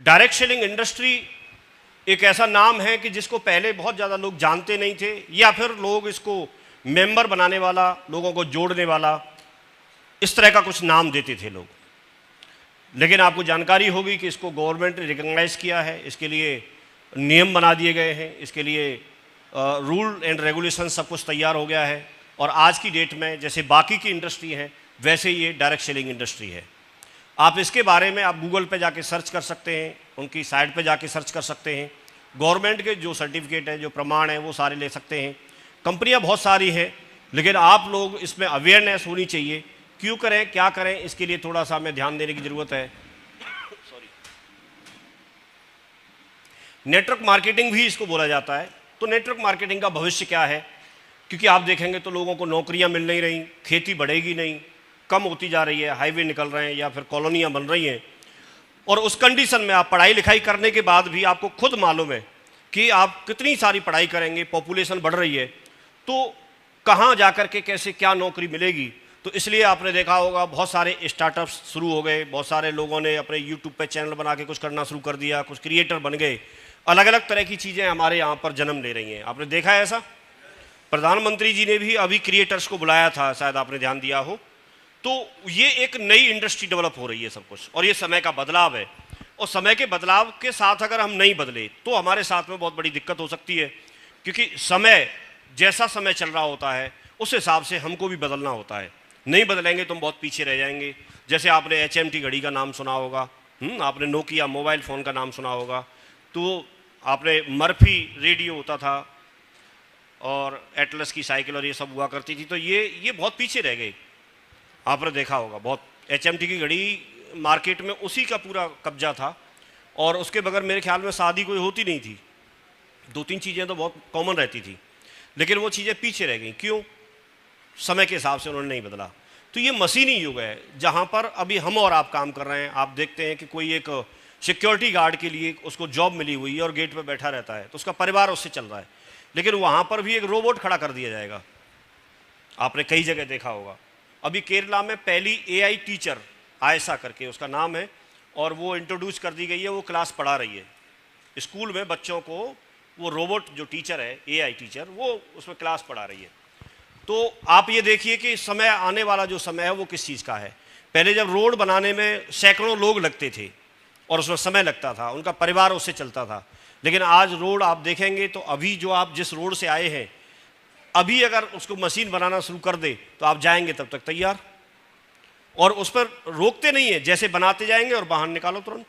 Direct selling industry एक ऐसा नाम है कि जिसको पहले बहुत ज़्यादा लोग जानते नहीं थे, या फिर लोग इसको मेंबर बनाने वाला, लोगों को जोड़ने वाला, इस तरह का कुछ नाम देते थे लोग। लेकिन आपको जानकारी होगी कि इसको गवर्नमेंट ने रिकॉग्नाइज किया है, इसके लिए नियम बना दिए गए हैं, इसके लिए रूल एंड रेगुलेशन सब कुछ तैयार हो गया है। और आज की डेट में जैसे बाकी की इंडस्ट्री है वैसे ये डायरेक्ट सेलिंग इंडस्ट्री है। आप इसके बारे में आप गूगल पे जाके सर्च कर सकते हैं, उनकी साइट पे जाके सर्च कर सकते हैं। गवर्नमेंट के जो सर्टिफिकेट है, जो प्रमाण है, वो सारे ले सकते हैं। कंपनियां बहुत सारी हैं, लेकिन आप लोग इसमें अवेयरनेस होनी चाहिए। क्यों करें, क्या करें, इसके लिए थोड़ा सा हमें ध्यान देने की ज़रूरत है। सॉरी, नेटवर्क मार्केटिंग भी इसको बोला जाता है। तो नेटवर्क मार्केटिंग का भविष्य क्या है? क्योंकि आप देखेंगे तो लोगों को नौकरियां मिल नहीं रही, खेती बढ़ेगी नहीं, कम होती जा रही है, हाईवे निकल रहे हैं या फिर कॉलोनियां बन रही हैं। और उस कंडीशन में आप पढ़ाई लिखाई करने के बाद भी आपको खुद मालूम है कि आप कितनी सारी पढ़ाई करेंगे, पॉपुलेशन बढ़ रही है, तो कहाँ जाकर के कैसे क्या नौकरी मिलेगी। तो इसलिए आपने देखा होगा बहुत सारे स्टार्टअप्स शुरू हो गए, बहुत सारे लोगों ने अपने यूट्यूब पे चैनल बना के कुछ करना शुरू कर दिया, कुछ क्रिएटर बन गए। अलग अलग तरह की चीज़ें हमारे यहाँ पर जन्म ले रही हैं। आपने देखा है ऐसा? प्रधानमंत्री जी ने भी अभी क्रिएटर्स को बुलाया था, शायद आपने ध्यान दिया हो। तो ये एक नई इंडस्ट्री डेवलप हो रही है सब कुछ, और ये समय का बदलाव है। और समय के बदलाव के साथ अगर हम नहीं बदले तो हमारे साथ में बहुत बड़ी दिक्कत हो सकती है, क्योंकि समय जैसा समय चल रहा होता है उस हिसाब से हमको भी बदलना होता है। नहीं बदलेंगे तो हम बहुत पीछे रह जाएंगे। जैसे आपने HMT घड़ी का नाम सुना होगा, आपने नोकिया मोबाइल फ़ोन का नाम सुना होगा, तो आपने मर्फी रेडियो होता था और एटलस की साइकिल और ये सब हुआ करती थी। तो ये बहुत पीछे रह गए। आपने देखा होगा बहुत HMT की घड़ी मार्केट में उसी का पूरा कब्जा था, और उसके बगैर मेरे ख्याल में शादी कोई होती नहीं थी। 2-3 चीज़ें तो बहुत कॉमन रहती थी, लेकिन वो चीज़ें पीछे रह गई। क्यों? समय के हिसाब से उन्होंने नहीं बदला। तो ये मशीनी युग है जहाँ पर अभी हम और आप काम कर रहे हैं। आप देखते हैं कि कोई एक सिक्योरिटी गार्ड के लिए उसको जॉब मिली हुई है और गेट पर बैठा रहता है, तो उसका परिवार उससे चल रहा है, लेकिन वहाँ पर भी एक रोबोट खड़ा कर दिया जाएगा। आपने कई जगह देखा होगा। अभी केरला में पहली AI टीचर आयशा करके उसका नाम है, और वो इंट्रोड्यूस कर दी गई है। वो क्लास पढ़ा रही है स्कूल में बच्चों को। वो रोबोट जो टीचर है, AI टीचर, वो उसमें क्लास पढ़ा रही है। तो आप ये देखिए कि समय आने वाला जो समय है वो किस चीज़ का है। पहले जब रोड बनाने में सैकड़ों लोग लगते थे और उसमें समय लगता था, उनका परिवार उससे चलता था, लेकिन आज रोड आप देखेंगे तो अभी जो आप जिस रोड से आए हैं, अभी अगर उसको मशीन बनाना शुरू कर दे तो आप जाएंगे तब तक तैयार, और उस पर रोकते नहीं है, जैसे बनाते जाएंगे और बाहर निकालो तुरंत।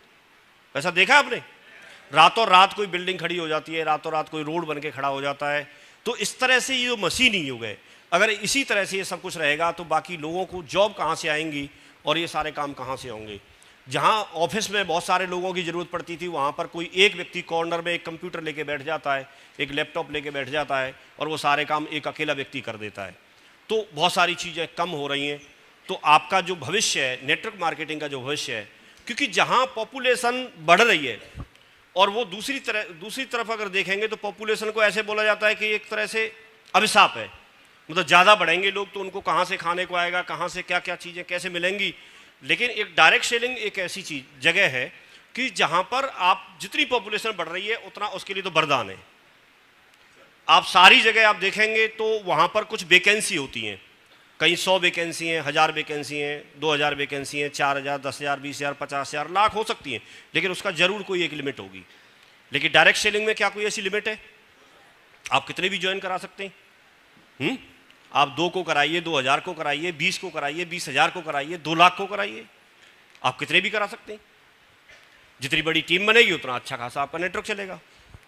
ऐसा देखा आपने? रातों रात कोई बिल्डिंग खड़ी हो जाती है, रातों रात कोई रोड बन के खड़ा हो जाता है। तो इस तरह से ये मशीनी युग है। अगर इसी तरह से ये सब कुछ रहेगा तो बाकी लोगों को जॉब कहाँ से आएंगी और ये सारे काम कहाँ से होंगे। जहाँ ऑफिस में बहुत सारे लोगों की ज़रूरत पड़ती थी, वहाँ पर कोई एक व्यक्ति कॉर्नर में एक कंप्यूटर लेके बैठ जाता है, एक लैपटॉप लेके बैठ जाता है, और वो सारे काम एक अकेला व्यक्ति कर देता है। तो बहुत सारी चीज़ें कम हो रही हैं। तो आपका जो भविष्य है, नेटवर्क मार्केटिंग का जो भविष्य है, क्योंकि जहाँ पॉपुलेशन बढ़ रही है, और वो दूसरी तरफ अगर देखेंगे तो पॉपुलेशन को ऐसे बोला जाता है कि एक तरह से अभिशाप है। मतलब ज़्यादा बढ़ेंगे लोग तो उनको कहाँ से खाने को आएगा, कहाँ से क्या क्या चीज़ें कैसे मिलेंगी। लेकिन एक डायरेक्ट सेलिंग एक ऐसी जगह है कि जहाँ पर आप जितनी पॉपुलेशन बढ़ रही है उतना उसके लिए तो वरदान है। आप सारी जगह आप देखेंगे तो वहाँ पर कुछ वैकेंसी होती हैं, कहीं 100 वैकेंसी हैं, 1000 वैकेंसी हैं, 2000 वैकेंसी हैं, 4000, 10,000, 20,000, 50,000, लाख हो सकती हैं, लेकिन उसका जरूर कोई एक लिमिट होगी। लेकिन डायरेक्ट सेलिंग में क्या कोई ऐसी लिमिट है? आप कितने भी ज्वाइन करा सकते हैं। आप 2 को कराइए, 2000 को कराइए, 20 को कराइए, 20,000 को कराइए, 2 लाख को कराइए, आप कितने भी करा सकते हैं। जितनी बड़ी टीम बनेगी उतना अच्छा खासा आपका नेटवर्क चलेगा।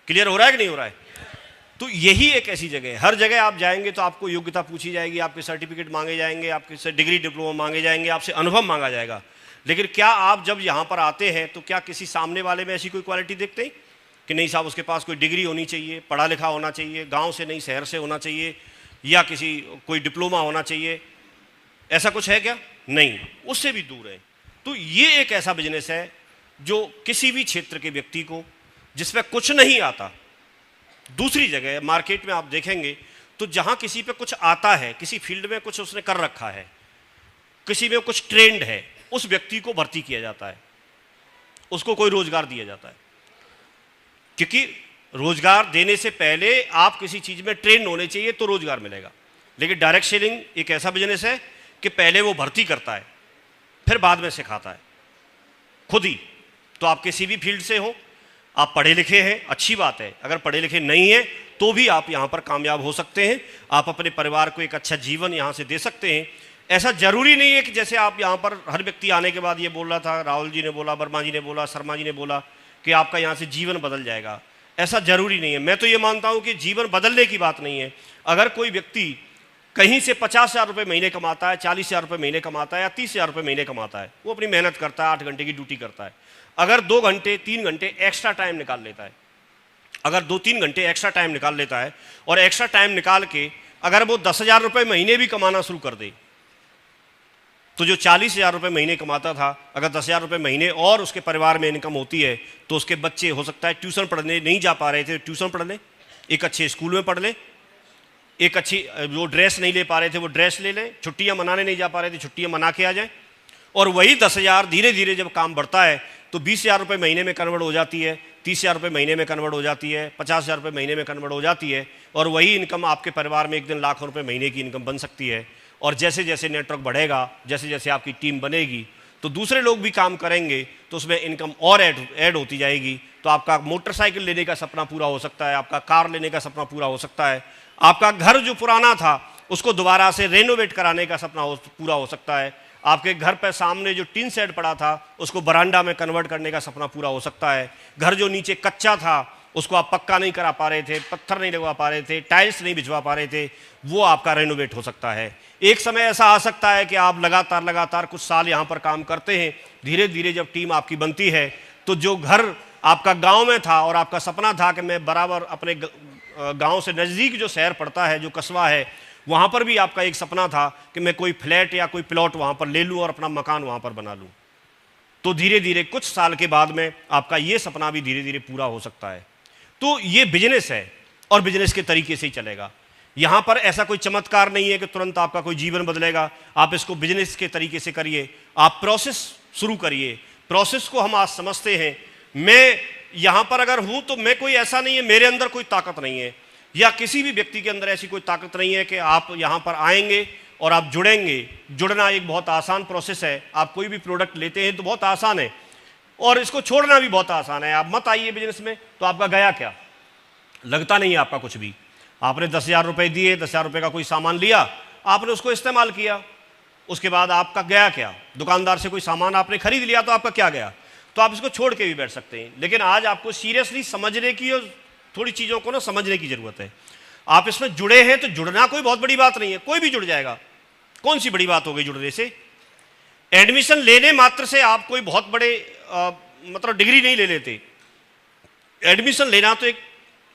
क्लियर हो रहा है कि नहीं हो रहा है? तो यही एक ऐसी जगह है, हर जगह आप जाएंगे तो आपको योग्यता पूछी जाएगी, आपके सर्टिफिकेट मांगे जाएंगे, आपके डिग्री डिप्लोमा मांगे जाएंगे, आपसे अनुभव मांगा जाएगा। लेकिन क्या आप जब यहाँ पर आते हैं तो क्या किसी सामने वाले में ऐसी कोई क्वालिटी देखते हैं कि नहीं साहब उसके पास कोई डिग्री होनी चाहिए, पढ़ा लिखा होना चाहिए, गाँव से नहीं शहर से होना चाहिए, या कोई डिप्लोमा होना चाहिए? ऐसा कुछ है क्या? नहीं, उससे भी दूर है। तो ये एक ऐसा बिजनेस है जो किसी भी क्षेत्र के व्यक्ति को जिसमें कुछ नहीं आता, दूसरी जगह मार्केट में आप देखेंगे तो जहां किसी पे कुछ आता है, किसी फील्ड में कुछ उसने कर रखा है, किसी में कुछ ट्रेंड है, उस व्यक्ति को भर्ती किया जाता है। उसको कोई रोजगार दिया जाता है, क्योंकि रोजगार देने से पहले आप किसी चीज में ट्रेन होने चाहिए तो रोजगार मिलेगा। लेकिन डायरेक्ट सेलिंग एक ऐसा बिजनेस है कि पहले वो भर्ती करता है, फिर बाद में सिखाता है खुद ही। तो आप किसी भी फील्ड से हो, आप पढ़े लिखे हैं, अच्छी बात है। अगर पढ़े लिखे नहीं है तो भी आप यहाँ पर कामयाब हो सकते हैं, आप अपने परिवार को एक अच्छा जीवन यहाँ से दे सकते हैं। ऐसा जरूरी नहीं है कि जैसे आप यहाँ पर हर व्यक्ति आने के बाद ये बोल रहा था, राहुल जी ने बोला, वर्मा जी ने बोला, शर्मा जी ने बोला कि आपका यहाँ से जीवन बदल जाएगा। ऐसा जरूरी नहीं है। मैं तो ये मानता हूँ कि जीवन बदलने की बात नहीं है। अगर कोई व्यक्ति कहीं से 50,000 रुपये महीने कमाता है, 40,000 रुपये महीने कमाता है या 30,000 रुपये महीने कमाता है, वो अपनी मेहनत करता है, 8 घंटे की ड्यूटी करता है, अगर 2 घंटे 3 घंटे एक्स्ट्रा टाइम निकाल लेता है, अगर 2-3 घंटे एक्स्ट्रा टाइम निकाल लेता है और एक्स्ट्रा टाइम निकाल के अगर वो 10,000 रुपये महीने भी कमाना शुरू कर दे, तो जो 40,000 रुपये महीने कमाता था, अगर 10,000 रुपये महीने और उसके परिवार में इनकम होती है तो उसके बच्चे हो सकता है ट्यूशन पढ़ने नहीं जा पा रहे थे, ट्यूशन पढ़ लें, एक अच्छे स्कूल में पढ़ लें, एक अच्छी जो ड्रेस नहीं ले पा रहे थे वो ड्रेस ले लें, छुट्टियां मनाने नहीं जा पा रहे थे छुट्टियां मना के आ जाएं। और वही 10,000 धीरे धीरे जब काम बढ़ता है तो 20,000 रुपये महीने में कन्वर्ट हो जाती है, 30,000 रुपये महीने में कन्वर्ट हो जाती है, 50,000 रुपये महीने में कन्वर्ट हो जाती है। और वही इनकम आपके परिवार में एक दिन लाखों रुपये महीने की इनकम बन सकती है। और जैसे जैसे नेटवर्क बढ़ेगा, जैसे जैसे आपकी टीम बनेगी तो दूसरे लोग भी काम करेंगे तो उसमें इनकम और ऐड होती जाएगी। तो आपका मोटरसाइकिल लेने का सपना पूरा हो सकता है, आपका कार लेने का सपना पूरा हो सकता है, आपका घर जो पुराना था उसको दोबारा से रेनोवेट कराने का सपना पूरा हो सकता है, आपके घर पर सामने जो टिन शेड पड़ा था उसको बरांडा में कन्वर्ट करने का सपना पूरा हो सकता है, घर जो नीचे कच्चा था उसको आप पक्का नहीं करा पा रहे थे, पत्थर नहीं लगवा पा रहे थे, टाइल्स नहीं बिछवा पा रहे थे, वो आपका रेनोवेट हो सकता है। एक समय ऐसा आ सकता है कि आप लगातार कुछ साल यहाँ पर काम करते हैं, धीरे धीरे जब टीम आपकी बनती है तो जो घर आपका गांव में था और आपका सपना था कि मैं बराबर अपने गांव से नज़दीक जो शहर पड़ता है, जो कस्बा है, वहाँ पर भी आपका एक सपना था कि मैं कोई फ्लैट या कोई प्लॉट वहाँ पर ले लूँ और अपना मकान वहाँ पर बना लूँ। तो धीरे धीरे कुछ साल के बाद में आपका ये सपना भी धीरे धीरे पूरा हो सकता है। तो ये बिजनेस है और बिजनेस के तरीके से ही चलेगा। यहाँ पर ऐसा कोई चमत्कार नहीं है कि तुरंत आपका कोई जीवन बदलेगा। आप इसको बिजनेस के तरीके से करिए, आप प्रोसेस शुरू करिए। प्रोसेस को हम आज समझते हैं। मैं यहाँ पर अगर हूँ तो मैं कोई ऐसा नहीं है, मेरे अंदर कोई ताकत नहीं है या किसी भी व्यक्ति के अंदर ऐसी कोई ताकत नहीं है कि आप यहाँ पर आएंगे और आप जुड़ेंगे। जुड़ना एक बहुत आसान प्रोसेस है। आप कोई भी प्रोडक्ट लेते हैं तो बहुत आसान है और इसको छोड़ना भी बहुत आसान है। आप मत आइए बिजनेस में तो आपका गया क्या, लगता नहीं है आपका कुछ भी। आपने 10,000 रुपये दिए, 10,000 रुपये का कोई सामान लिया, आपने उसको इस्तेमाल किया, उसके बाद आपका गया क्या? दुकानदार से कोई सामान आपने खरीद लिया तो आपका क्या गया? तो आप इसको छोड़ के भी बैठ सकते हैं। लेकिन आज आपको सीरियसली समझने की और थोड़ी चीज़ों को ना समझने की ज़रूरत है। आप इसमें जुड़े हैं तो जुड़ना कोई बहुत बड़ी बात नहीं है, कोई भी जुड़ जाएगा। कौन सी बड़ी बात हो गई जुड़ने से? एडमिशन लेने मात्र से आप कोई बहुत बड़े मतलब डिग्री नहीं ले लेते। एडमिशन लेना तो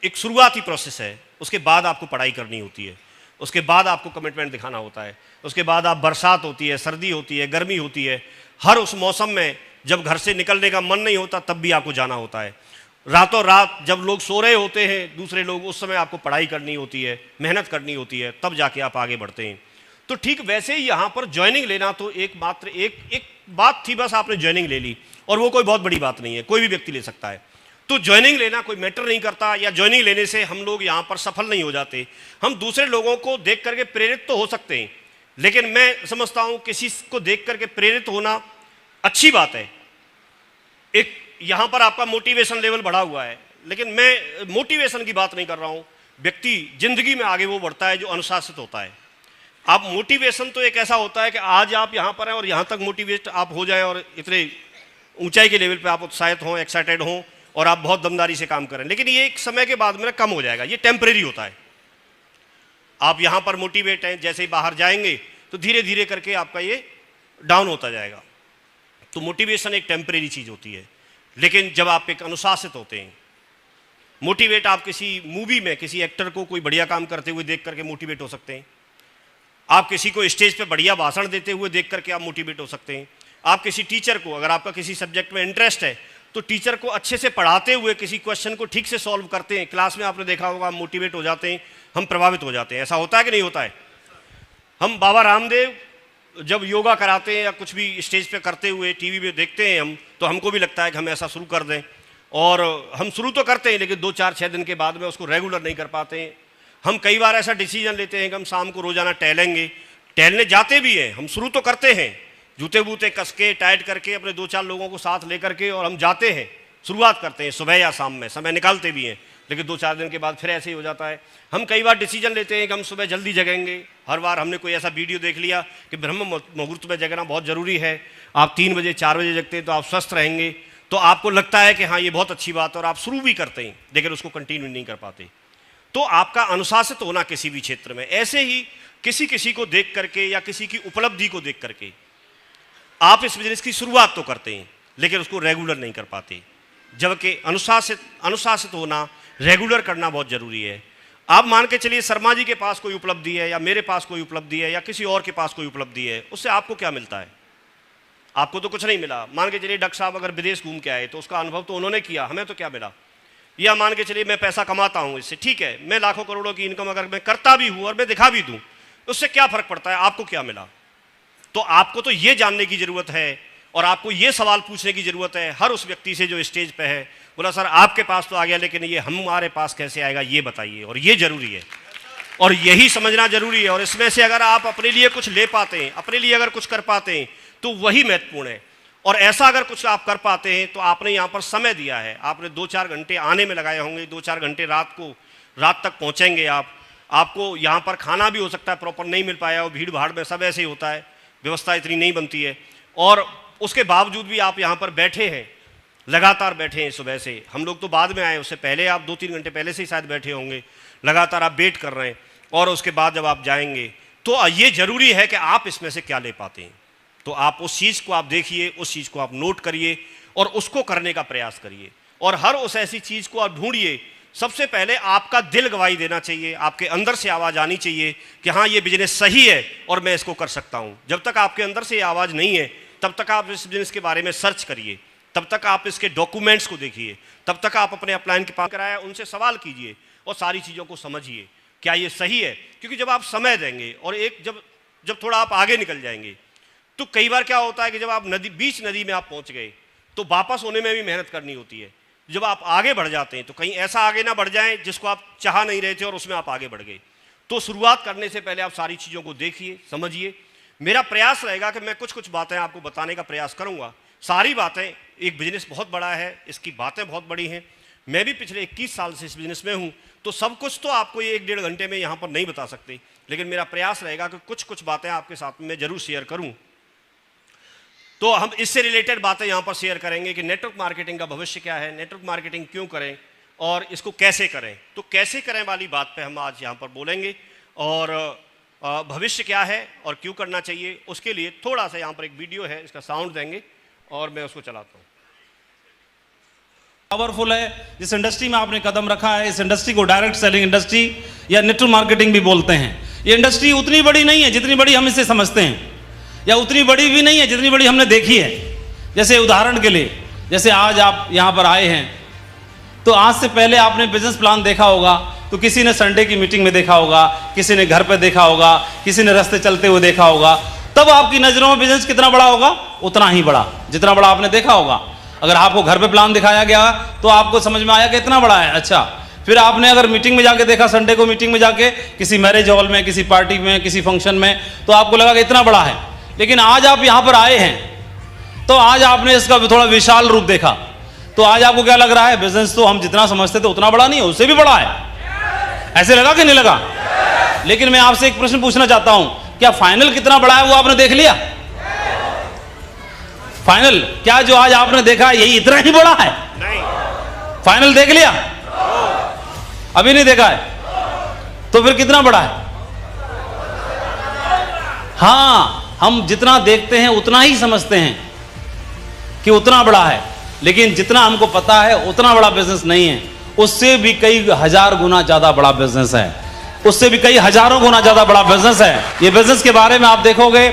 एक शुरुआती प्रोसेस है। उसके बाद आपको पढ़ाई करनी होती है, उसके बाद आपको कमिटमेंट दिखाना होता है, उसके बाद आप बरसात होती है, सर्दी होती है, गर्मी होती है, हर उस मौसम में जब घर से निकलने का मन नहीं होता तब भी आपको जाना होता है। रातों रात जब लोग सो रहे होते हैं दूसरे लोग, उस समय आपको पढ़ाई करनी होती है, मेहनत करनी होती है, तब जाके आप आगे बढ़ते हैं। तो ठीक वैसे ही यहाँ पर ज्वाइनिंग लेना तो एक बात थी, बस आपने ज्वाइनिंग ले ली और वो कोई बहुत बड़ी बात नहीं है, कोई भी व्यक्ति ले सकता है। तो ज्वाइनिंग लेना कोई मैटर नहीं करता, या ज्वाइनिंग लेने से हम लोग यहाँ पर सफल नहीं हो जाते। हम दूसरे लोगों को देख करके प्रेरित तो हो सकते हैं, लेकिन मैं समझता हूँ किसी को देख करके प्रेरित होना अच्छी बात है। एक यहाँ पर आपका मोटिवेशन लेवल बढ़ा हुआ है, लेकिन मैं मोटिवेशन की बात नहीं कर रहा हूँ। व्यक्ति जिंदगी में आगे वो बढ़ता है जो अनुशासित होता है। आप मोटिवेशन तो एक ऐसा होता है कि आज आप यहाँ पर हैं और यहाँ तक मोटिवेट आप हो जाए और इतने ऊंचाई के लेवल पे आप उत्साहित हों, एक्साइटेड हों और आप बहुत दमदारी से काम करें, लेकिन ये एक समय के बाद में कम हो जाएगा। ये टेम्परेरी होता है। आप यहाँ पर मोटिवेट हैं, जैसे ही बाहर जाएंगे तो धीरे धीरे करके आपका ये डाउन होता जाएगा। तो मोटिवेशन एक टेम्परेरी चीज़ होती है, लेकिन जब आप एक अनुशासित होते हैं, मोटिवेट आप किसी मूवी में किसी एक्टर को कोई बढ़िया काम करते हुए देख करके मोटिवेट हो सकते हैं। आप किसी को स्टेज पे बढ़िया भाषण देते हुए देख करके आप मोटिवेट हो सकते हैं। आप किसी टीचर को, अगर आपका किसी सब्जेक्ट में इंटरेस्ट है तो टीचर को अच्छे से पढ़ाते हुए किसी क्वेश्चन को ठीक से सॉल्व करते हैं, क्लास में आपने देखा होगा, मोटिवेट हो जाते हैं, हम प्रभावित हो जाते हैं। ऐसा होता है कि नहीं होता है? हम बाबा रामदेव जब योगा कराते हैं या कुछ भी स्टेज पे करते हुए टीवी पे देखते हैं हम, तो हमको भी लगता है कि हम ऐसा शुरू कर दें, और हम शुरू तो करते हैं लेकिन 2-4-6 दिन के बाद में उसको रेगुलर नहीं कर पाते हैं। हम कई बार ऐसा डिसीजन लेते हैं कि हम शाम को रोज़ाना टहलेंगे, टहलने जाते भी हैं, हम शुरू तो करते हैं जूते बूते कस के टाइट करके अपने 2-4 लोगों को साथ लेकर के, और हम जाते हैं, शुरुआत करते हैं सुबह या शाम में, समय निकालते भी हैं, लेकिन 2-4 दिन के बाद फिर ऐसे ही हो जाता है। हम कई बार डिसीजन लेते हैं कि हम सुबह जल्दी जगेंगे। हर बार हमने कोई ऐसा वीडियो देख लिया कि ब्रह्म मुहूर्त में जगना बहुत ज़रूरी है, आप 3 बजे 4 बजे जगते हैं तो आप स्वस्थ रहेंगे, तो आपको लगता है कि हाँ ये बहुत अच्छी बात है, और आप शुरू भी करते हैं लेकिन उसको कंटिन्यू नहीं कर पाते। तो आपका अनुशासित होना किसी भी क्षेत्र में, ऐसे ही किसी को देख करके या किसी की उपलब्धि को देख करके आप इस बिजनेस की शुरुआत तो करते हैं लेकिन उसको रेगुलर नहीं कर पाते, जबकि अनुशासित होना, रेगुलर करना बहुत ज़रूरी है। आप मान के चलिए शर्मा जी के पास कोई उपलब्धि है, या मेरे पास कोई उपलब्धि है, या किसी और के पास कोई उपलब्धि है, उससे आपको क्या मिलता है? आपको तो कुछ नहीं मिला। मान के चलिए डॉक्टर साहब अगर विदेश घूम के आए तो उसका अनुभव तो उन्होंने किया, हमें तो क्या मिला? या मान के चलिए मैं पैसा कमाता हूँ इससे, ठीक है, मैं लाखों करोड़ों की इनकम अगर मैं करता भी हूँ और मैं दिखा भी दूँ, उससे क्या फ़र्क पड़ता है? आपको क्या मिला? तो आपको तो ये जानने की ज़रूरत है, और आपको ये सवाल पूछने की ज़रूरत है हर उस व्यक्ति से जो स्टेज पे है, बोला सर आपके पास तो आ गया लेकिन ये हमारे पास कैसे आएगा, ये बताइए। और ये ज़रूरी है, और यही समझना ज़रूरी है। और इसमें से अगर आप अपने लिए कुछ ले पाते हैं, अपने लिए अगर कुछ कर पाते हैं, तो वही महत्वपूर्ण है। और ऐसा अगर कुछ आप कर पाते हैं तो आपने यहाँ पर समय दिया है, आपने 2-4 घंटे आने में लगाए होंगे, 2-4 घंटे रात तक पहुँचेंगे आपको यहाँ पर खाना भी हो सकता है प्रॉपर नहीं मिल पाया हो, भीड़ भाड़ में सब ऐसे ही होता है, व्यवस्था इतनी नहीं बनती है, और उसके बावजूद भी आप यहाँ पर बैठे हैं, लगातार बैठे हैं सुबह से। हम लोग तो बाद में आए, उससे पहले आप 2-3 घंटे पहले से ही शायद बैठे होंगे, लगातार आप वेट कर रहे हैं, और उसके बाद जब आप जाएंगे तो ये ज़रूरी है कि आप इसमें से क्या ले पाते हैं। तो आप उस चीज़ को आप देखिए, उस चीज़ को आप नोट करिए और उसको करने का प्रयास करिए, और हर उस ऐसी चीज़ को आप ढूंढिए। सबसे पहले आपका दिल गवाही देना चाहिए, आपके अंदर से आवाज़ आनी चाहिए कि हाँ ये बिजनेस सही है और मैं इसको कर सकता हूँ। जब तक आपके अंदर से ये आवाज़ नहीं है तब तक आप इस बिजनेस के बारे में सर्च करिए, तब तक आप इसके डॉक्यूमेंट्स को देखिए, तब तक आप अपने अपलाइन के पास कराया उनसे सवाल कीजिए और सारी चीज़ों को समझिए क्या ये सही है। क्योंकि जब आप समय देंगे और जब थोड़ा आप आगे निकल जाएंगे, तो कई बार क्या होता है कि जब आप बीच नदी में आप पहुंच गए तो वापस होने में भी मेहनत करनी होती है। जब आप आगे बढ़ जाते हैं तो कहीं ऐसा आगे ना बढ़ जाएं जिसको आप चाह नहीं रहे थे और उसमें आप आगे बढ़ गए। तो शुरुआत करने से पहले आप सारी चीज़ों को देखिए, समझिए। मेरा प्रयास रहेगा कि मैं कुछ बातें आपको बताने का प्रयास करूंगा। सारी बातें, एक बिजनेस बहुत बड़ा है, इसकी बातें बहुत बड़ी हैं। मैं भी पिछले 21 साल से इस बिजनेस में हूं, तो सब कुछ तो आपको ये 1-1.5 घंटे में यहाँ पर नहीं बता सकते, लेकिन मेरा प्रयास रहेगा कि कुछ बातें आपके साथ में जरूर शेयर करूँ। तो हम इससे रिलेटेड बातें यहाँ पर शेयर करेंगे कि नेटवर्क मार्केटिंग का भविष्य क्या है, नेटवर्क मार्केटिंग क्यों करें और इसको कैसे करें। तो कैसे करें वाली बात पे हम आज यहाँ पर बोलेंगे, और भविष्य क्या है और क्यों करना चाहिए, उसके लिए थोड़ा सा यहाँ पर एक वीडियो है, इसका साउंड देंगे और मैं उसको चलाता हूँ। पावरफुल है, जिस इंडस्ट्री में आपने कदम रखा है, इस इंडस्ट्री को डायरेक्ट सेलिंग इंडस्ट्री या नेटवर्क मार्केटिंग भी बोलते हैं। ये इंडस्ट्री उतनी बड़ी नहीं है जितनी बड़ी हम इसे समझते हैं, या उतनी बड़ी भी नहीं है जितनी बड़ी हमने देखी है। जैसे उदाहरण के लिए, जैसे आज आप यहाँ पर आए हैं, तो आज से पहले आपने बिजनेस प्लान देखा होगा तो किसी ने संडे की मीटिंग में देखा होगा, किसी ने घर पे देखा होगा, किसी ने रास्ते चलते हुए देखा होगा। तब आपकी नज़रों में बिजनेस कितना बड़ा होगा, उतना ही बड़ा जितना बड़ा आपने देखा होगा। अगर आपको घर पे प्लान दिखाया गया तो आपको समझ में आया कि इतना बड़ा है, अच्छा। फिर आपने अगर मीटिंग में जाके देखा, संडे को मीटिंग में जाके किसी मैरिज हॉल में, किसी पार्टी में, किसी फंक्शन में, तो आपको लगा कि इतना बड़ा है। लेकिन आज आप यहाँ पर आए हैं तो आज आपने इसका थोड़ा विशाल रूप देखा, तो आज आपको क्या लग रहा है, बिजनेस तो हम जितना समझते थे उतना बड़ा नहीं है, उससे भी बड़ा है। ऐसे लगा कि नहीं लगा? लेकिन मैं आपसे एक प्रश्न पूछना चाहता हूं, क्या फाइनल कितना बड़ा है वो आपने देख लिया? फाइनल क्या जो आज आपने देखा यही इतना ही बड़ा है? नहीं। फाइनल देख लिया? अभी नहीं देखा है, तो फिर कितना बड़ा है? हाँ, हम जितना देखते हैं उतना ही समझते हैं कि उतना बड़ा है, लेकिन जितना हमको पता है उतना बड़ा बिजनेस नहीं है, उससे भी कई हजार गुना ज्यादा बड़ा बिजनेस है, उससे भी कई हजारों गुना ज्यादा बड़ा बिजनेस है। ये बिजनेस के बारे में आप देखोगे,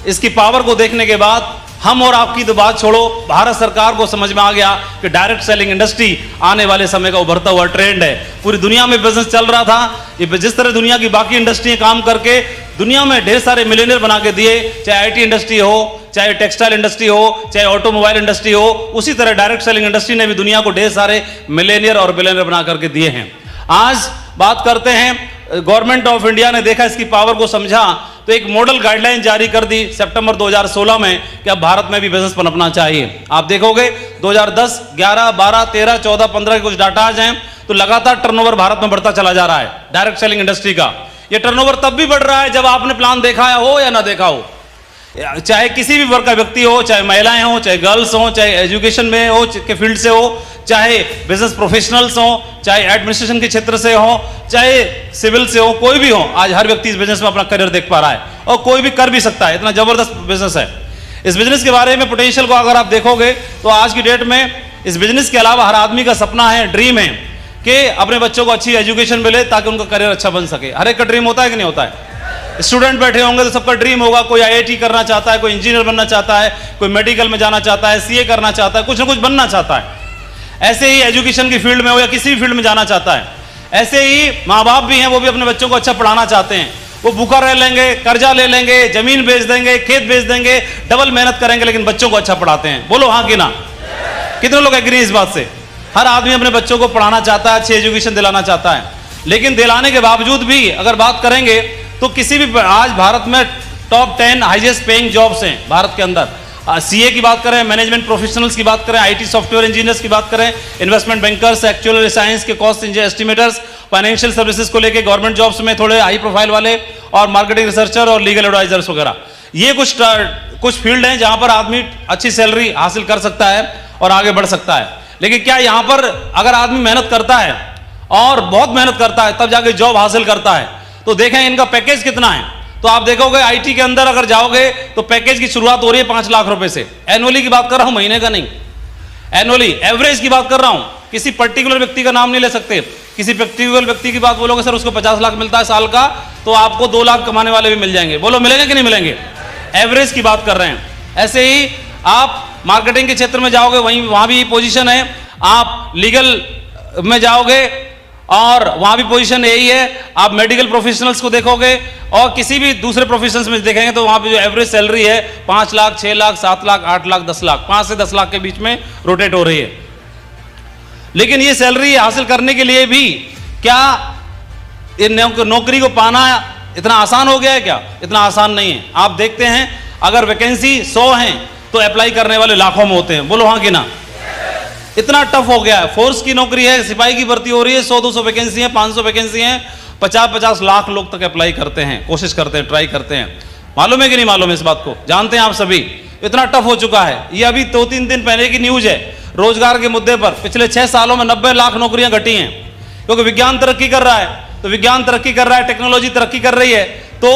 इसकी पावर को देखने के बाद हम और आपकी तो बात छोड़ो, भारत सरकार को समझ में आ गया कि डायरेक्ट सेलिंग इंडस्ट्री आने वाले समय का उभरता हुआ ट्रेंड है। पूरी दुनिया में बिजनेस चल रहा था, ये जिस तरह दुनिया की बाकी इंडस्ट्रियां काम करके दुनिया में ढेर सारे मिलियनियर बना के दिए, चाहे आईटी इंडस्ट्री हो, चाहे टेक्सटाइल इंडस्ट्री हो, चाहे ऑटोमोबाइल इंडस्ट्री हो। उसी तरह डायरेक्ट सेलिंग इंडस्ट्री ने भी दुनिया को ढेर सारे मिलियनियर और बिलियनियर बना करके दिए हैं। आज बात करते हैं, गवर्नमेंट ऑफ इंडिया ने देखा इसकी पावर को, समझा, तो एक मॉडल गाइडलाइन जारी कर दी सितंबर 2016 में कि अब भारत में भी बिजनेस पनपना चाहिए। आप देखोगे 2010, 11, 12, 13, 14, 15 के कुछ डाटाज हैं, तो लगातार टर्नओवर भारत में बढ़ता चला जा रहा है डायरेक्ट सेलिंग इंडस्ट्री का। ये टर्नओवर तब भी बढ़ रहा है जब आपने प्लान देखा हो या ना देखा हो। चाहे किसी भी वर्ग का व्यक्ति हो, चाहे महिलाएं हो, चाहे गर्ल्स हो, चाहे एजुकेशन में हो के फील्ड से हो, चाहे बिजनेस प्रोफेशनल्स हो, चाहे एडमिनिस्ट्रेशन के क्षेत्र से हो, चाहे सिविल से हो, कोई भी हो, आज हर व्यक्ति इस बिजनेस में अपना करियर देख पा रहा है और कोई भी कर भी सकता है। इतना जबरदस्त बिजनेस है। इस बिजनेस के बारे में पोटेंशियल को अगर आप देखोगे तो आज की डेट में इस बिजनेस के अलावा हर आदमी का सपना है, ड्रीम है कि अपने बच्चों को अच्छी एजुकेशन मिले ताकि उनका करियर अच्छा बन सके। हर एक का ड्रीम होता है कि नहीं होता है? स्टूडेंट बैठे होंगे तो सबका ड्रीम होगा, कोई आईआईटी करना चाहता है, कोई इंजीनियर बनना चाहता है, कोई मेडिकल में जाना चाहता है, सीए करना चाहता है, कुछ ना कुछ बनना चाहता है। ऐसे ही एजुकेशन की फील्ड में हो या किसी भी फील्ड में जाना चाहता है। ऐसे ही माँ बाप भी हैं, वो भी अपने बच्चों को अच्छा पढ़ाना चाहते हैं। वो भूखा रह लेंगे, कर्जा ले लेंगे, जमीन बेच देंगे, खेत बेच देंगे, डबल मेहनत करेंगे, लेकिन बच्चों को अच्छा पढ़ाते हैं। बोलो हाँ कि ना? कितने लोग एग्री इस बात से? हर आदमी अपने बच्चों को पढ़ाना चाहता है, अच्छी एजुकेशन दिलाना चाहता है। लेकिन दिलाने के बावजूद भी अगर बात करेंगे तो किसी भी, आज भारत में टॉप 10 हाईएस्ट पेइंग जॉब्स हैं भारत के अंदर। सीए की बात करें, मैनेजमेंट प्रोफेशनल्स की बात करें, आईटी सॉफ्टवेयर इंजीनियर्स की बात करें, इन्वेस्टमेंट बैंकर्स, एक्चुअल साइंस के कॉस्ट एस्टिमेटर्स, फाइनेंशियल सर्विसेज को लेके गवर्नमेंट जॉब्स में थोड़े हाई प्रोफाइल वाले, और मार्केटिंग रिसर्चर और लीगल एडवाइजर्स वगैरह। ये कुछ फील्ड हैं जहां पर आदमी अच्छी सैलरी हासिल कर सकता है और आगे बढ़ सकता है। लेकिन क्या यहां पर अगर आदमी मेहनत करता है और बहुत मेहनत करता है तब जाके जॉब हासिल करता है, तो देखें इनका पैकेज कितना है। तो आप देखोगे आईटी के अंदर अगर जाओगे तो पैकेज की शुरुआत हो रही है 5 लाख रुपए से। एनुअली की बात कर रहा हूं, महीने का नहीं, एनुअली एवरेज की बात कर रहा हूं। किसी पर्टिकुलर व्यक्ति का नाम नहीं ले सकते। किसी पर्टिकुलर व्यक्ति की बात बोलोगे सर उसको 50 लाख मिलता है साल का, तो आपको 2 लाख कमाने वाले भी मिल जाएंगे। बोलो मिलेंगे कि नहीं मिलेंगे? एवरेज की बात कर रहे हैं। ऐसे ही आप मार्केटिंग के क्षेत्र में जाओगे, वहां भी पोजीशन है। आप लीगल में जाओगे और वहां भी पोजीशन यही है। आप मेडिकल प्रोफेशनल्स को देखोगे और किसी भी दूसरे प्रोफेशनल्स में देखेंगे तो वहां पे जो एवरेज सैलरी है 5 लाख, 6 लाख, 7 लाख, 8 लाख, 10 लाख, 5 से 10 लाख के बीच में रोटेट हो रही है। लेकिन ये सैलरी हासिल करने के लिए भी क्या नौकरी को पाना इतना आसान हो गया है? क्या इतना आसान नहीं है। आप देखते हैं अगर वैकेंसी 100 हैं तो अप्लाई करने वाले लाखों में होते हैं। बोलो हाँ कि ना? इतना टफ हो गया है। फोर्स की नौकरी है, सिपाही की भर्ती हो रही है, 100-200 वैकेंसी है, 500 वैकेंसी हैं, 50-50 लाख लोग तक अप्लाई करते हैं, कोशिश करते हैं, ट्राई करते हैं। मालूम है कि नहीं मालूम है? इस बात को जानते हैं आप सभी। इतना टफ हो चुका है। ये अभी 2-3 दिन पहले की न्यूज है रोजगार के मुद्दे पर। पिछले 6 सालों में 90 लाख नौकरियां घटी हैं, क्योंकि विज्ञान तरक्की कर रहा है। तो विज्ञान तरक्की कर रहा है, टेक्नोलॉजी तरक्की कर रही है, तो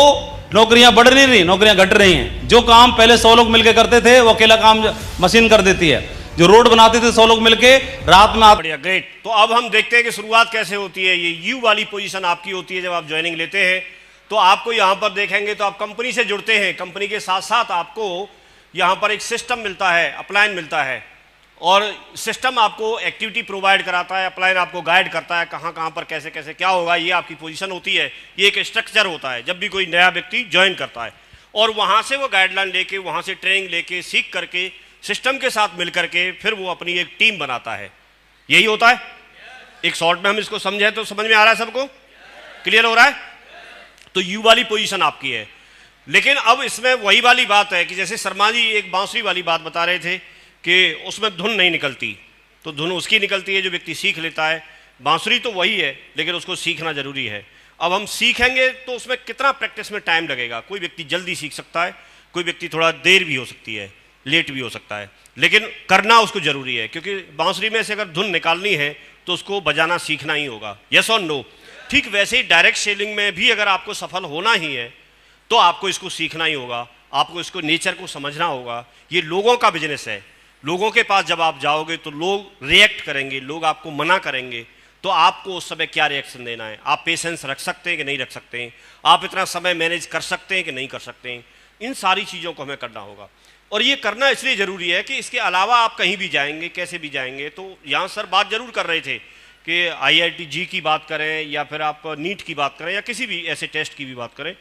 नौकरियां बढ़ नहीं रही, नौकरियां घट रही हैं। जो काम पहले 100 लोग मिलकर करते थे वो अकेला काम मशीन कर देती है। जो रोड बनाते थे 100 लोग मिलके रात में। बढ़िया, ग्रेट। तो अब हम देखते हैं कि शुरुआत कैसे होती है। ये यू वाली पोजीशन आपकी होती है जब आप ज्वाइनिंग लेते हैं। तो आपको यहाँ पर देखेंगे तो आप कंपनी से जुड़ते हैं, कंपनी के साथ साथ आपको यहाँ पर एक सिस्टम मिलता है, अपलाइन मिलता है, और सिस्टम आपको एक्टिविटी प्रोवाइड कराता है, अपलाइन आपको गाइड करता है कहाँ कहाँ पर कैसे कैसे क्या होगा। ये आपकी पोजीशन होती है, ये एक स्ट्रक्चर होता है जब भी कोई नया व्यक्ति ज्वाइन करता है। और वहाँ से वो गाइडलाइन लेके, वहाँ से ट्रेनिंग लेके, सीख करके, सिस्टम के साथ मिल करके फिर वो अपनी एक टीम बनाता है। यही होता है। एक शॉर्ट में हम इसको समझें तो समझ में आ रहा है सबको? क्लियर हो रहा है? तो यू वाली पोजीशन आपकी है। लेकिन अब इसमें वही वाली बात है कि जैसे शर्मा जी एक बांसुरी वाली बात बता रहे थे कि उसमें धुन नहीं निकलती, तो धुन उसकी निकलती है जो व्यक्ति सीख लेता है। बांसुरी तो वही है, लेकिन उसको सीखना जरूरी है। अब हम सीखेंगे तो उसमें कितना प्रैक्टिस में टाइम लगेगा। कोई व्यक्ति जल्दी सीख सकता है, कोई व्यक्ति थोड़ा देर भी हो सकती है, लेट भी हो सकता है, लेकिन करना उसको जरूरी है। क्योंकि बांसुरी में से अगर धुन निकालनी है तो उसको बजाना सीखना ही होगा। यस और नो? ठीक वैसे ही डायरेक्ट सेलिंग में भी अगर आपको सफल होना ही है तो आपको इसको सीखना ही होगा, आपको इसको नेचर को समझना होगा। ये लोगों का बिजनेस है। लोगों के पास जब आप जाओगे तो लोग रिएक्ट करेंगे, लोग आपको मना करेंगे, तो आपको उस समय क्या रिएक्शन देना है। आप पेशेंस रख सकते हैं कि नहीं रख सकते हैं, आप इतना समय मैनेज कर सकते हैं कि नहीं कर सकते हैं। इन सारी चीज़ों को हमें करना होगा। और ये करना इसलिए ज़रूरी है कि इसके अलावा आप कहीं भी जाएंगे, कैसे भी जाएंगे। तो यहाँ सर बात ज़रूर कर रहे थे कि IIT जी की बात करें या फिर आप नीट की बात करें या किसी भी ऐसे टेस्ट की भी बात करें,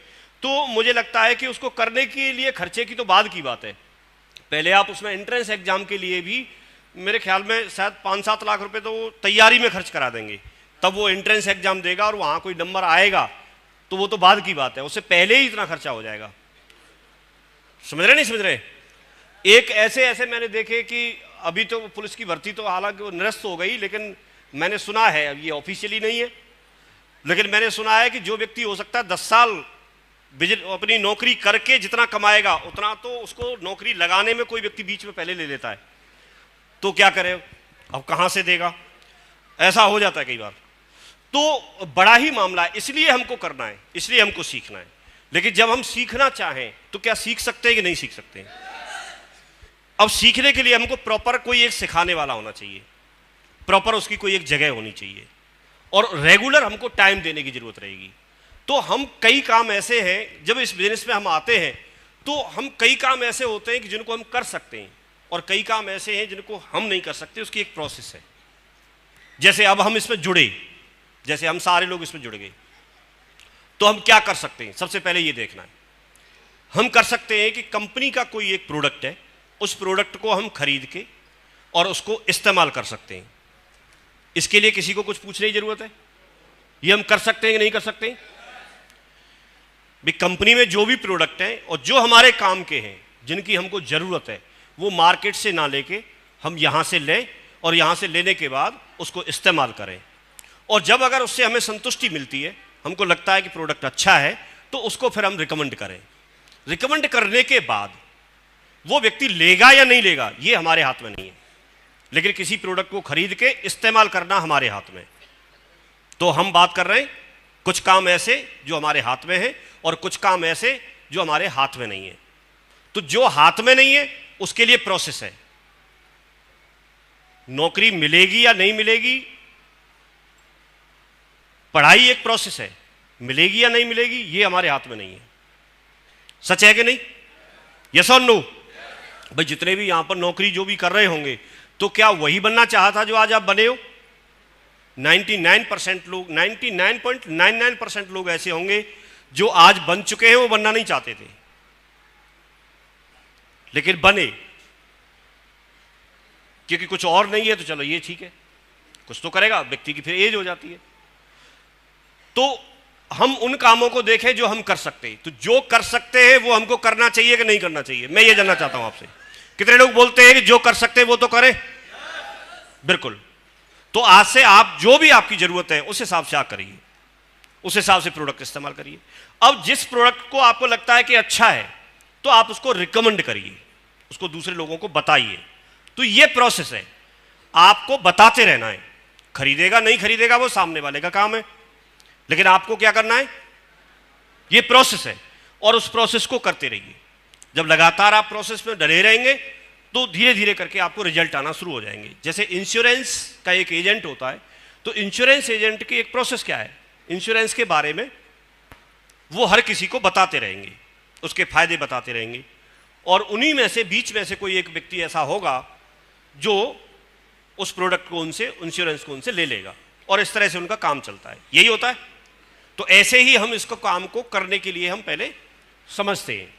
तो मुझे लगता है कि उसको करने के लिए खर्चे की तो बाद की बात है, पहले आप उसमें एंट्रेंस एग्जाम के लिए भी मेरे ख्याल में शायद 5-7 लाख रुपए तो वो तैयारी में खर्च करा देंगे, तब वो एंट्रेंस एग्जाम देगा और वहाँ कोई नंबर आएगा तो वो तो बाद की बात है, उससे पहले ही इतना खर्चा हो जाएगा। समझ रहे नहीं समझ रहे? एक ऐसे मैंने देखे कि अभी तो पुलिस की भर्ती तो हालांकि वो निरस्त हो गई, लेकिन मैंने सुना है, अब ये ऑफिशियली नहीं है, लेकिन मैंने सुना है कि जो व्यक्ति हो सकता है 10 साल अपनी नौकरी करके जितना कमाएगा उतना तो उसको नौकरी लगाने में कोई व्यक्ति बीच में पहले ले लेता है, तो क्या करे, अब कहाँ से देगा, ऐसा हो जाता है कई बार। तो बड़ा ही मामला है, इसलिए हमको करना है, इसलिए हमको सीखना है। लेकिन जब हम सीखना चाहें तो क्या सीख सकते हैं कि नहीं सीख सकते हैं? अब सीखने के लिए हमको प्रॉपर कोई एक सिखाने वाला होना चाहिए, प्रॉपर उसकी कोई एक जगह होनी चाहिए, और रेगुलर हमको टाइम देने की जरूरत रहेगी। तो हम कई काम ऐसे हैं, जब इस बिजनेस में हम आते हैं तो हम कई काम ऐसे होते हैं कि जिनको हम कर सकते हैं, और कई काम ऐसे हैं जिनको हम नहीं कर सकते, उसकी एक प्रोसेस है। जैसे अब हम इसमें जुड़े, जैसे हम सारे लोग इसमें जुड़ गए, तो हम क्या कर सकते हैं? सबसे पहले ये देखना है, हम कर सकते हैं कि कंपनी का कोई एक प्रोडक्ट है, उस प्रोडक्ट को हम खरीद के और उसको इस्तेमाल कर सकते हैं। इसके लिए किसी को कुछ पूछने की जरूरत है? ये हम कर सकते हैं कि नहीं कर सकते? भी कंपनी में जो भी प्रोडक्ट हैं और जो हमारे काम के हैं, जिनकी हमको जरूरत है, वो मार्केट से ना लेके हम यहां से लें, और यहां से लेने के बाद उसको इस्तेमाल करें, और जब अगर उससे हमें संतुष्टि मिलती है, हमको लगता है कि प्रोडक्ट अच्छा है, तो उसको फिर हम रिकमेंड करें। रिकमेंड करने के बाद वो व्यक्ति लेगा या नहीं लेगा ये हमारे हाथ में नहीं है, लेकिन किसी प्रोडक्ट को खरीद के इस्तेमाल करना हमारे हाथ में। तो हम बात कर रहे हैं कुछ काम ऐसे जो हमारे हाथ में है, और कुछ काम ऐसे जो हमारे हाथ में नहीं है। तो जो हाथ में नहीं है उसके लिए प्रोसेस है, नौकरी मिलेगी या नहीं मिलेगी, पढ़ाई एक प्रोसेस है, मिलेगी या नहीं मिलेगी ये हमारे हाथ में नहीं है। सच है कि नहीं? यस और नो? भाई जितने भी यहां पर नौकरी जो भी कर रहे होंगे, तो क्या वही बनना चाहा था जो आज आप बने हो? 99% लोग, 99.99% लोग ऐसे होंगे जो आज बन चुके हैं, वो बनना नहीं चाहते थे लेकिन बने, क्योंकि कुछ और नहीं है तो चलो ये ठीक है, कुछ तो करेगा व्यक्ति की, फिर एज हो जाती है। तो हम उन कामों को देखें जो हम कर सकते हैं। तो जो कर सकते हैं वो हमको करना चाहिए कि नहीं करना चाहिए, मैं ये जानना चाहता हूं आपसे। कितने लोग बोलते हैं कि जो कर सकते हैं वो तो करें? बिल्कुल। तो आज से आप जो भी आपकी जरूरत है उस हिसाब से आप करिए, उस हिसाब से प्रोडक्ट इस्तेमाल करिए। अब जिस प्रोडक्ट को आपको लगता है कि अच्छा है तो आप उसको रिकमेंड करिए, उसको दूसरे लोगों को बताइए। तो ये प्रोसेस है, आपको बताते रहना है। खरीदेगा नहीं खरीदेगा वो सामने वाले का काम है, लेकिन आपको क्या करना है, ये प्रोसेस है, और उस प्रोसेस को करते रहिए। जब लगातार आप प्रोसेस में डरे रहेंगे तो धीरे धीरे करके आपको रिजल्ट आना शुरू हो जाएंगे। जैसे इंश्योरेंस का एक एजेंट होता है, तो इंश्योरेंस एजेंट की एक प्रोसेस क्या है, इंश्योरेंस के बारे में वो हर किसी को बताते रहेंगे, उसके फायदे बताते रहेंगे, और उन्हीं में से बीच में से कोई एक व्यक्ति ऐसा होगा जो उस प्रोडक्ट को उनसे, इंश्योरेंस को उनसे ले लेगा, और इस तरह से उनका काम चलता है। यही होता है। तो ऐसे ही हम इसको काम को करने के लिए हम पहले समझते हैं।